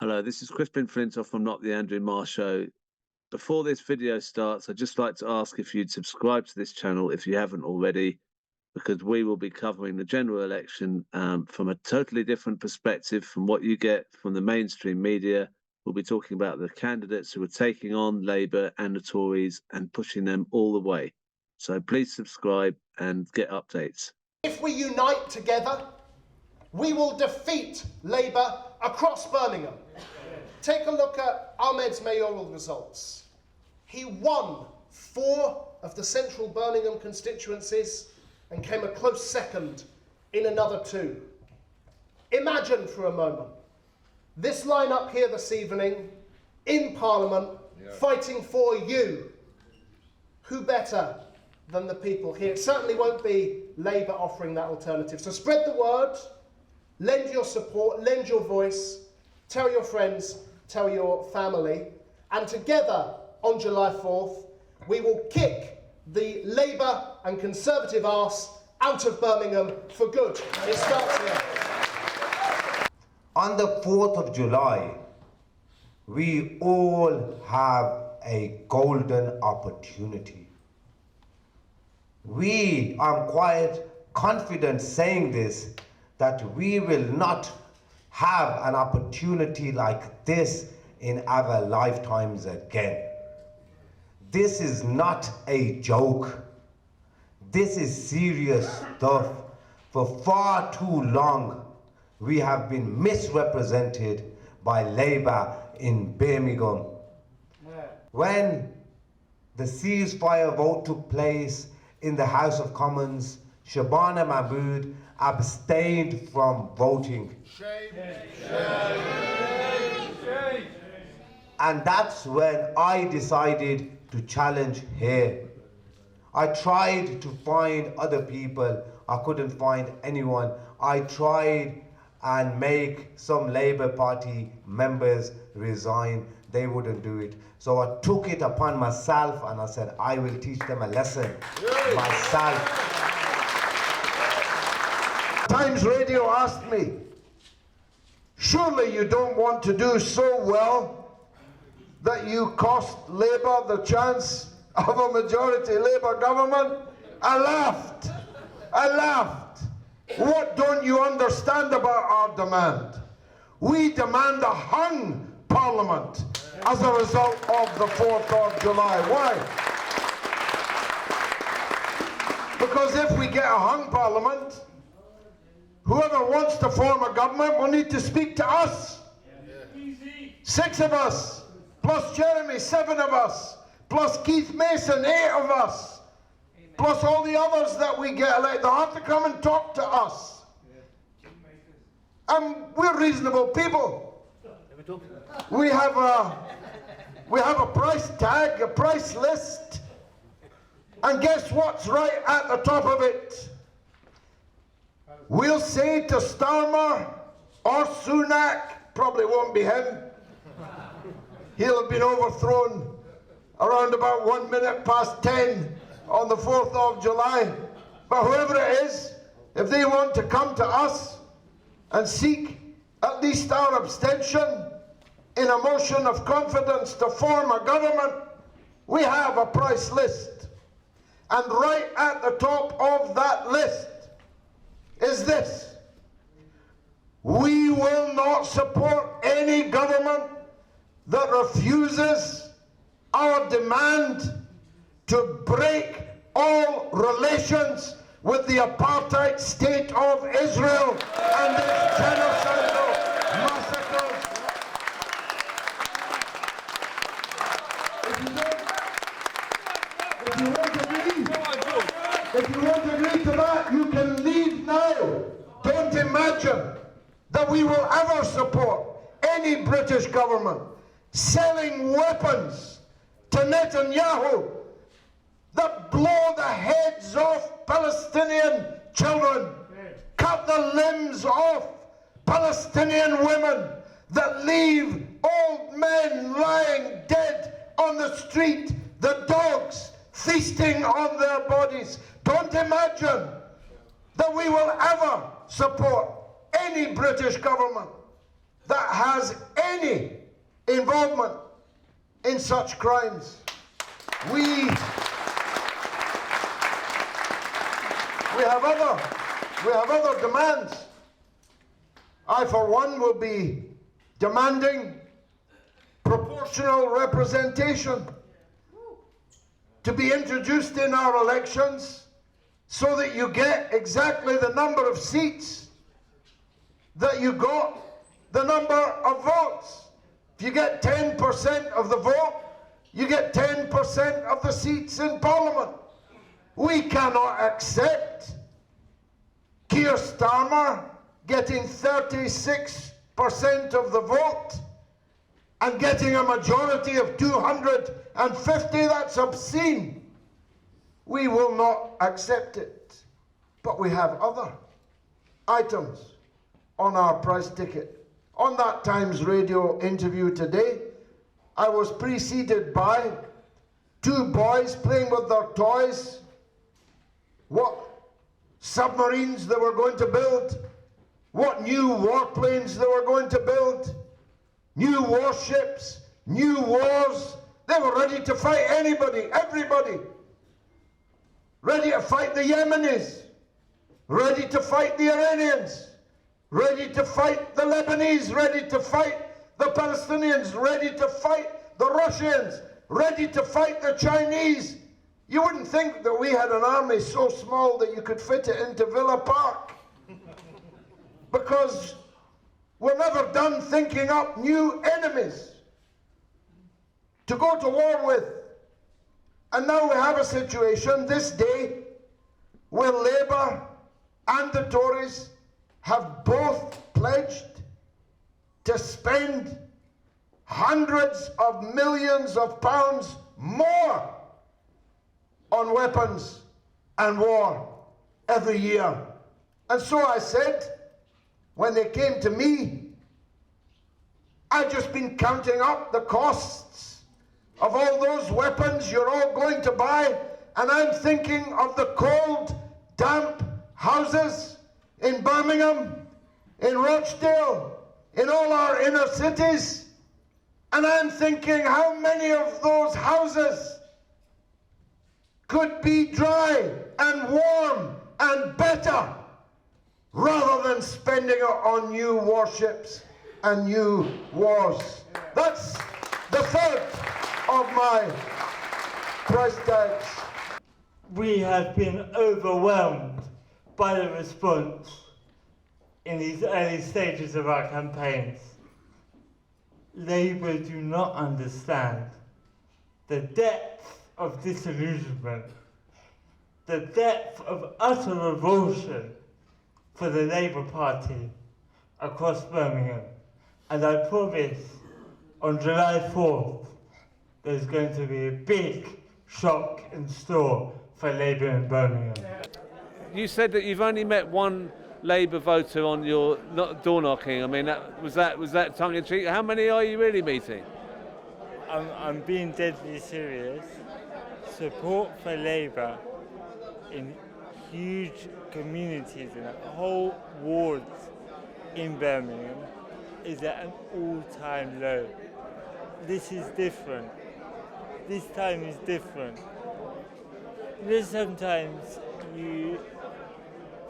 Hello, this is Crispin Flintoff from Not the Andrew Marr Show. Before this video starts, I'd just like to ask if you'd subscribe to this channel if you haven't already, because we will be covering the general election from a totally different perspective from what you get from the mainstream media. We'll be talking about the candidates who are taking on Labour and the Tories and pushing them all the way. So please subscribe and get updates. If we unite together, we will defeat Labour across Birmingham. Take a look at Ahmed's mayoral results. He won 4 of the central Birmingham constituencies and came a close second in another 2. Imagine for a moment this lineup here this evening in Parliament fighting for you. Who better than the people here? It certainly won't be Labour offering that alternative. So spread the word, lend your support, lend your voice, tell your friends, tell your family, and together on July 4th, we will kick the Labour and Conservative arse out of Birmingham for good. It starts here. On the 4th of July, we all have a golden opportunity. I'm quite confident saying this, that we will not have an opportunity like this in our lifetimes again. This is not a joke. This is serious stuff. For far too long, we have been misrepresented by Labour in Birmingham. When the ceasefire vote took place in the House of Commons, Shabana Mahmood abstained from voting. Shame. And that's when I decided to challenge her. I tried to find other people. I couldn't find anyone. I tried and make some Labour Party members resign. They wouldn't do it. So I took it upon myself and I said, I will teach them a lesson myself. Times Radio asked me, surely you don't want to do so well that you cost Labour the chance of a majority Labour government? I laughed. What don't you understand about our demand? We demand a hung Parliament as a result of the 4th of July. Why? Because if we get a hung Parliament, whoever wants to form a government will need to speak to us. 6 of us, plus Jeremy, 7 of us, plus Keith Mason, 8 of us, plus all the others that we get elected. They'll have to come and talk to us. And we're reasonable people. We have a price tag, a price list, and guess what's right at the top of it? We'll say to Starmer or Sunak, probably won't be him, he'll have been overthrown around about 1 minute past 10 on the 4th of July. But whoever it is, if they want to come to us and seek at least our abstention in a motion of confidence to form a government, we have a price list. And right at the top of that list is this: we will not support any government that refuses our demand to break all relations with the apartheid state of Israel and its genocidal massacres. If you won't agree to that, you can leave now. Don't imagine that we will ever support any British government selling weapons to Netanyahu that blow the heads off Palestinian children, cut the limbs off Palestinian women, that leave old men lying dead on the street, the dogs feasting on their bodies. Don't imagine that we will ever support any British government that has any involvement in such crimes. We have other demands. I, for one, will be demanding proportional representation to be introduced in our elections so that you get exactly the number of seats that you got, the number of votes. If you get 10% of the vote, you get 10% of the seats in Parliament. We cannot accept Keir Starmer getting 36% of the vote and getting a majority of 250. That's obscene. We will not accept it. But we have other items on our price ticket. On that Times Radio interview today, I was preceded by two boys playing with their toys. What submarines they were going to build, what new warplanes they were going to build, new warships, new wars. They were ready to fight anybody, everybody. Ready to fight the Yemenis, ready to fight the Iranians, ready to fight the Lebanese, ready to fight the Palestinians, ready to fight the Russians, ready to fight the Chinese. You wouldn't think that we had an army so small that you could fit it into Villa Park. Because we're never done thinking up new enemies to go to war with. And now we have a situation this day where Labour and the Tories have both pledged to spend hundreds of millions of pounds more on weapons and war every year. And so I said, when they came to me, I've just been counting up the costs of all those weapons you're all going to buy, and I'm thinking of the cold, damp houses in Birmingham, in Rochdale, in all our inner cities, and I'm thinking how many of those houses could be dry and warm and better rather than spending it on new warships and new wars. That's the third of my price tags. We have been overwhelmed by the response in these early stages of our campaigns. Labour do not understand the depth of disillusionment, the depth of utter revulsion for the Labour Party across Birmingham. And I promise on July 4th, there's going to be a big shock in store for Labour in Birmingham. You said that you've only met one Labour voter on your door knocking. I mean, was that tongue in cheek? How many are you really meeting? I'm being deadly serious. Support for Labour in huge communities and whole wards in Birmingham is at an all-time low. This is different. This time is different. You know, sometimes you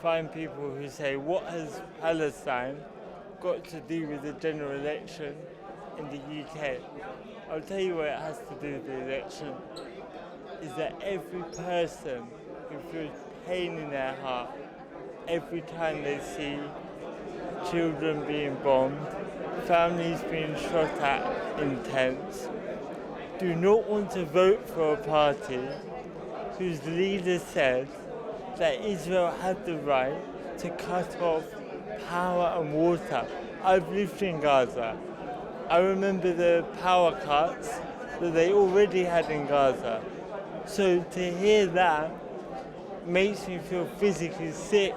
find people who say, what has Palestine got to do with the general election in the UK? I'll tell you what it has to do with the election, is that every person who feels pain in their heart every time they see children being bombed, families being shot at in tents, do not want to vote for a party whose leader said that Israel had the right to cut off power and water. I've lived in Gaza. I remember the power cuts that they already had in Gaza. So to hear that makes me feel physically sick,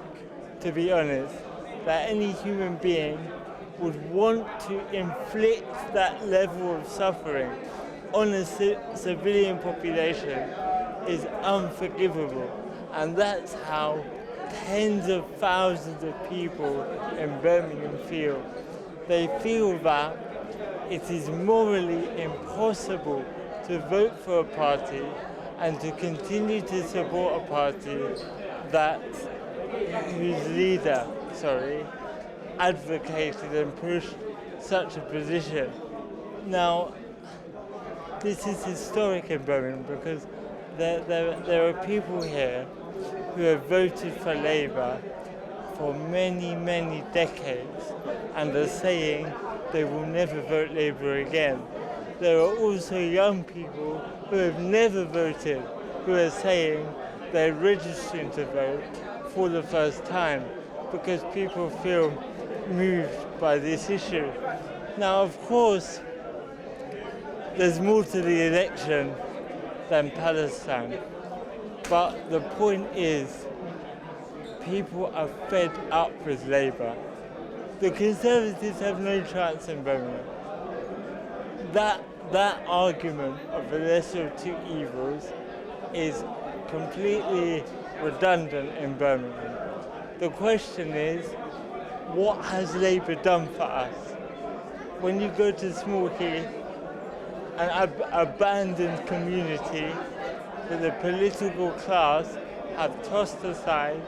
to be honest, that any human being would want to inflict that level of suffering on a civilian population is unforgivable. And that's how tens of thousands of people in Birmingham feel. They feel that it is morally impossible to vote for a party and to continue to support a party that whose leader, advocated and pushed such a position. Now, this is historic in Birmingham because there are people here who have voted for Labour for many, many decades and are saying they will never vote Labour again. There are also young people who have never voted who are saying they're registering to vote for the first time because people feel moved by this issue. Now, of course, there's more to the election than Palestine, but the point is people are fed up with Labour. The Conservatives have no chance in Birmingham. That argument of the lesser of two evils is completely redundant in Birmingham. The question is, what has Labour done for us? When you go to Small Heath, an abandoned community that the political class have tossed aside,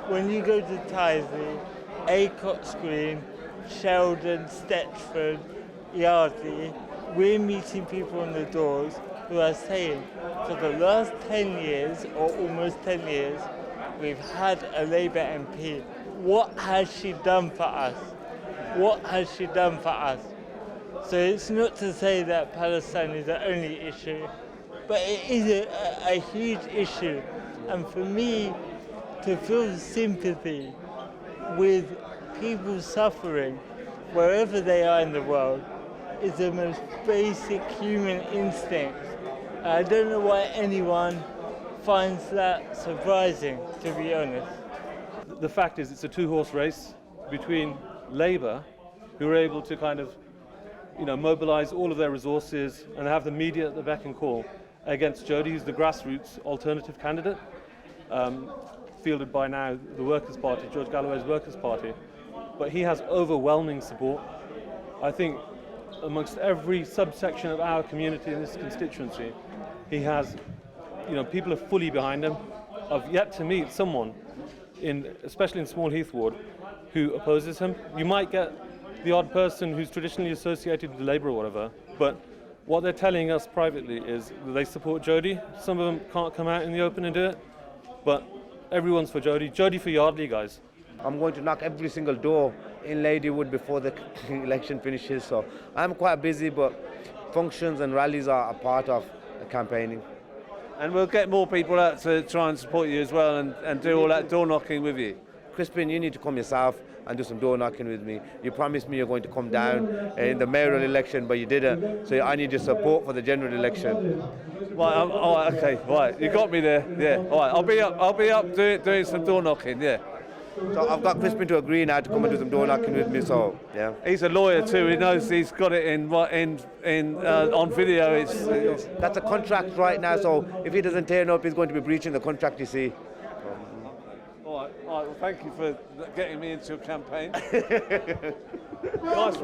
when you go to Tyseley, Acots Green, Sheldon, Stetford, Yardley, we're meeting people on the doors who are saying, for the last 10 years, or almost 10 years, we've had a Labour MP. What has she done for us? What has she done for us? So it's not to say that Palestine is the only issue, but it is a huge issue. And for me, to feel sympathy with people suffering wherever they are in the world is the most basic human instinct. I don't know why anyone finds that surprising, to be honest. The fact is, it's a two-horse race between Labour, who are able to kind of, mobilise all of their resources and have the media at the beck and call, against Jody, who's the grassroots alternative candidate, fielded by now the Workers' Party, George Galloway's Workers' Party. But he has overwhelming support. I think amongst every subsection of our community in this constituency, he has, people are fully behind him. I've yet to meet someone, especially in Small Heath Ward, who opposes him. You might get the odd person who's traditionally associated with Labour or whatever, but what they're telling us privately is that they support Jody. Some of them can't come out in the open and do it, but everyone's for Jody. Jody for Yardley, guys. I'm going to knock every single door in Ladywood before the election finishes, so I'm quite busy, but functions and rallies are a part of campaigning. And we'll get more people out to try and support you as well and do all that door knocking with you. Crispin, you need to come yourself and do some door knocking with me. You promised me you're going to come down in the mayoral election, but you didn't. So I need your support for the general election. Right, all right, okay, right. You got me there. Yeah. All right, I'll be up doing some door knocking. Yeah. So I've got Crispin to agree now to come and do some door knocking with me. So yeah. He's a lawyer too. He knows he's got it on video. It's That's a contract right now. So if he doesn't turn up, he's going to be breaching the contract. You see. All right. Well, thank you for getting me into a campaign. Nice one.